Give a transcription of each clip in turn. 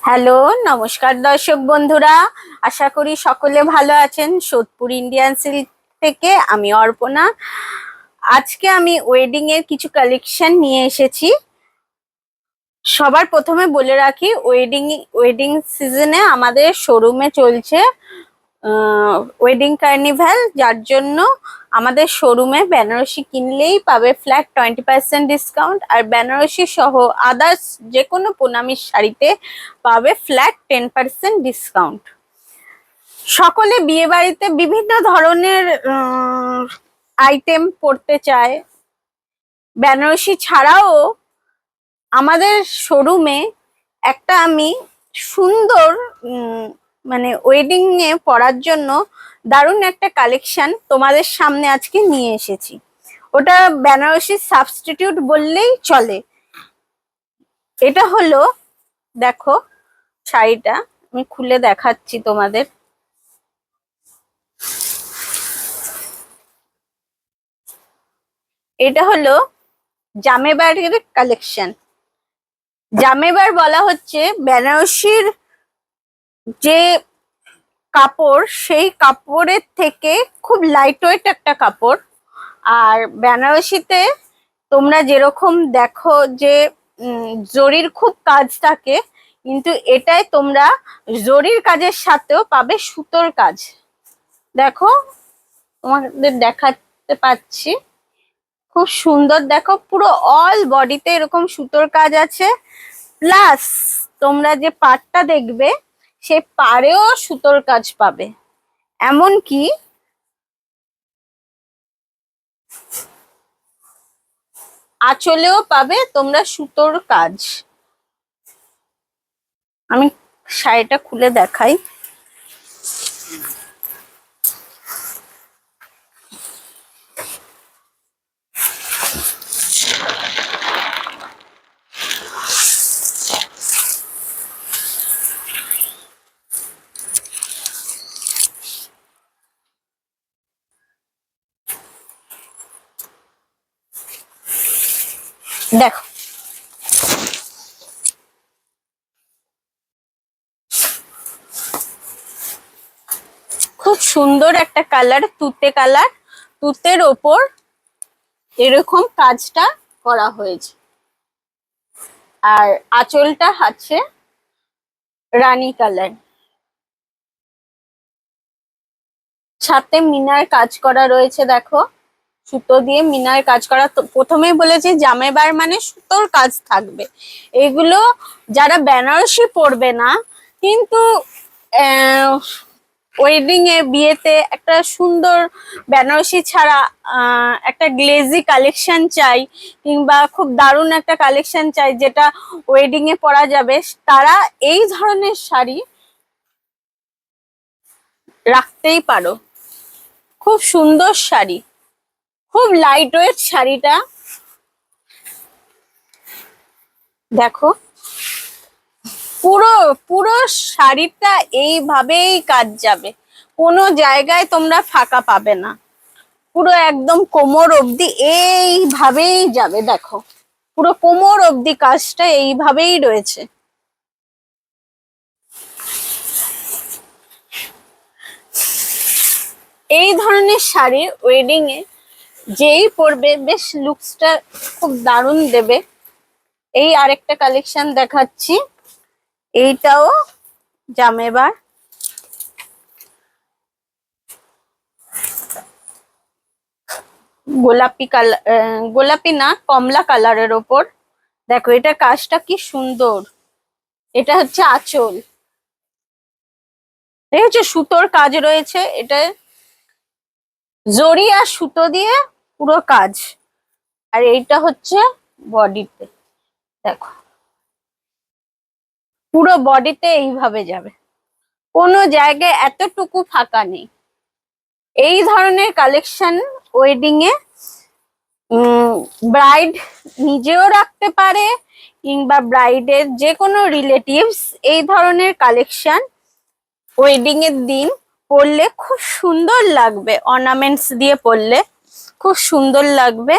Hello, নমস্কার দর্শক বন্ধুরা। আশা করি সকলে ভালো আছেন। সোদপুর ইন্ডিয়ান সিল্ক থেকে আমি অর্পণা। আজকে আমি ওয়েডিং এর কিছু কালেকশন নিয়ে এসেছি। সবার প্রথমে বলে রাখি, ওয়েডিং সিজনে আমাদের শোরুমে চলছে ওয়েডিং কার্নিভাল, যার জন্য আমাদের শোরুমে বেনারসি কিনলেই পাবে ফ্ল্যাট 20% ডিসকাউন্ট, আর বেনারসি সহ আদার্স যে কোনো প্রণামীর শাড়িতে পাবে ফ্ল্যাট 10% ডিসকাউন্ট। সকলে বিয়ে বাড়িতে বিভিন্ন ধরনের আইটেম পরতে চায়। বেনারসি ছাড়াও আমাদের শোরুমে একটা আমি সুন্দর মানে ওয়েডিং এ পরার জন্য দারুণ একটা কালেকশন তোমাদের সামনে আজকে নিয়ে এসেছি। ওটা বেনারসি সাবস্টিটিউট বললেই চলে। এটা হলো, দেখো শাড়িটা আমি খুলে দেখাচ্ছি তোমাদের। এটা হলো জামেবারের কালেকশন। জামেবার বলা হচ্ছে বেনারসির যে কাপড়, সেই কাপড়ের থেকে খুব লাইট ওয়েট একটা কাপড়। আর বেনারসিতে তোমরা যেরকম দেখো যে জরির খুব কাজ থাকে, কিন্তু এটাই তোমরা জরির কাজের সাথেও পাবে সুতোর কাজ। দেখো, তোমাদের দেখাতে পাচ্ছি, খুব সুন্দর। দেখো, পুরো অল বডিতে এরকম সুতোর কাজ আছে। প্লাস তোমরা যে পাড়টা দেখবে, সে পাড়েও সুতোর কাজ পাবে। এমনকি আঁচলেও পাবে তোমরা সুতোর কাজ। আমি শাড়িটা খুলে দেখাই। দেখো, খুব সুন্দর একটা কালার, তুতে কালার। তুতের ওপর এরকম কাজটা করা হয়েছে। আর আঁচলটা আছে রানী কালার, সাথে মিনার কাজ করা রয়েছে। দেখো, সুতো দিয়ে মিনার কাজ করা। তো প্রথমেই বলেছি জামেবার মানে সুতোর কাজ থাকবে। এগুলো যারা বেনারসি পরবে না, কিন্তু ওয়েডিং এ বিয়েতে একটা সুন্দর বেনারসি ছাড়া একটা গ্লেজি কালেকশন চাই, কিংবা খুব দারুণ একটা কালেকশন চাই যেটা ওয়েডিং এ পরা যাবে, তারা এই ধরনের শাড়ি রাখতেই পারো। খুব সুন্দর শাড়ি, খুব লাইট ওয়েট শাড়িটা। দেখো, পুরো পুরো শাড়িটা এইভাবেই কাজ যাবে, কোনো জায়গায় তোমরা ফাঁকা পাবে না। পুরো একদম কোমর অবধি এইভাবেই যাবে। দেখো, পুরো কোমর অবধি কাজটা এইভাবেই রয়েছে। এই ধরনের শাড়ি ওয়েডিং এ যেই পরবে, বেশ লুকসটা খুব দারুণ দেবে। এই আরেকটা কালেকশন দেখাচ্ছি, এইটাও জামেবার। গোলাপি কালার, গোলাপি না, কমলা কালারের ওপর। দেখো, এটা কাজটা কি সুন্দর। এটা হচ্ছে আঁচল, দেখেছো সুতোর কাজ রয়েছে। এটা জরি আর সুতো দিয়ে পুরো কাজ। আর এইটা হচ্ছে বডিতে। দেখো, পুরো বডিতে এইভাবে যাবে, কোনো জায়গায় এতটুকু ফাঁকা নেই। এই ধরনের কালেকশন ওয়েডিং এ ব্রাইড নিজেও রাখতে পারে, কিংবা ব্রাইডের যে কোনো রিলেটিভস এই ধরনের কালেকশন ওয়েডিং এর দিন পরলে খুব সুন্দর লাগবে। অর্নামেন্টস দিয়ে পরলে খুব সুন্দর লাগবে।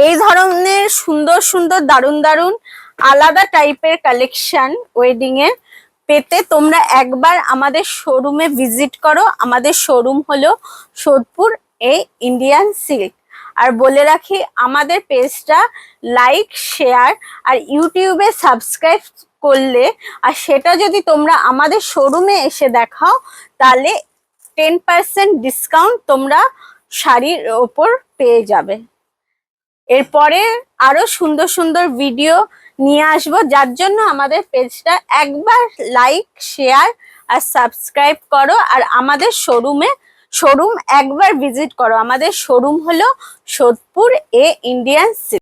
এই ধরনের সুন্দর সুন্দর দারুণ দারুণ আলাদা টাইপের কালেকশন ওয়েডিং এর পেতে তোমরা একবার আমাদের শোরুমে ভিজিট করো। আমাদের শোরুম হলো সোদপুর এ ইন্ডিয়ান সিল্ক। আর বলে রাখি, আমাদের পেজটা লাইক, শেয়ার আর ইউটিউবে সাবস্ক্রাইব করলে, আর সেটা যদি তোমরা আমাদের শোরুমে এসে দেখাও, তাহলে 10% ডিসকাউন্ট তোমরা শাড়ির ওপর পেয়ে যাবে। এরপরে আরো সুন্দর সুন্দর ভিডিও নিয়ে আসবো, যার জন্য আমাদের পেজটা একবার লাইক, শেয়ার আর সাবস্ক্রাইব করো। আর আমাদের শোরুম একবার ভিজিট করো। আমাদের শোরুম হলো সোদপুর এ ইন্ডিয়ান সিল্ক।